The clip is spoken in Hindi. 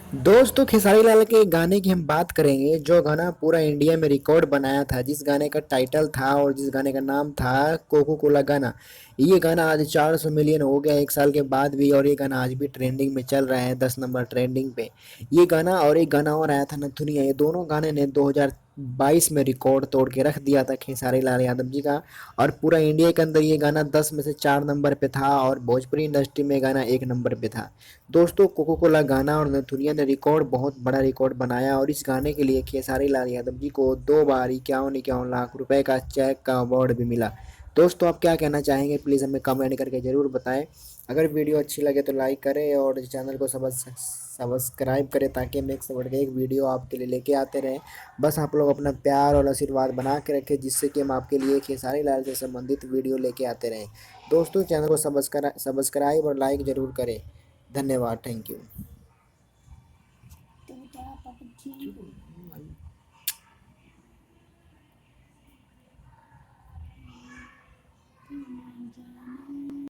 दोस्तों खेसारी लाल के गाने की हम बात करेंगे जो गाना पूरा इंडिया में रिकॉर्ड बनाया था, जिस गाने का टाइटल था और जिस गाने का नाम था कोको कोला गाना। ये गाना आज 400 मिलियन हो गया एक साल के बाद भी, और ये गाना आज भी ट्रेंडिंग में चल रहा है, 10 नंबर ट्रेंडिंग पे। ये गाना और एक गाना और आया था नथुनिया, ये दोनों गाने ने 2022 में रिकॉर्ड तोड़ के रख दिया था खेसारी लाल यादव जी का। और पूरा इंडिया के अंदर ये गाना 10 में से 4 नंबर पे था, और भोजपुरी इंडस्ट्री में गाना 1 नंबर पे था। दोस्तों कोको कोला गाना और नथुनिया ने रिकॉर्ड, बहुत बड़ा रिकॉर्ड बनाया, और इस गाने के लिए खेसारी लाल यादव जी को 2 बार 51-51 लाख रुपए का चेक का अवार्ड भी मिला। दोस्तों आप क्या कहना चाहेंगे, प्लीज़ हमें कमेंट करके ज़रूर बताएं। अगर वीडियो अच्छी लगे तो लाइक करें और चैनल को सब्सक्राइब करें, ताकि हम एक से बढ़ के एक वीडियो आपके लिए लेके आते रहें। बस आप लोग अपना प्यार और आशीर्वाद बना के रखें, जिससे कि हम आपके लिए खेसारी लाल से संबंधित वीडियो लेके आते रहें। दोस्तों चैनल को सब्सक्राइब और लाइक ज़रूर करें। धन्यवाद, थैंक यू।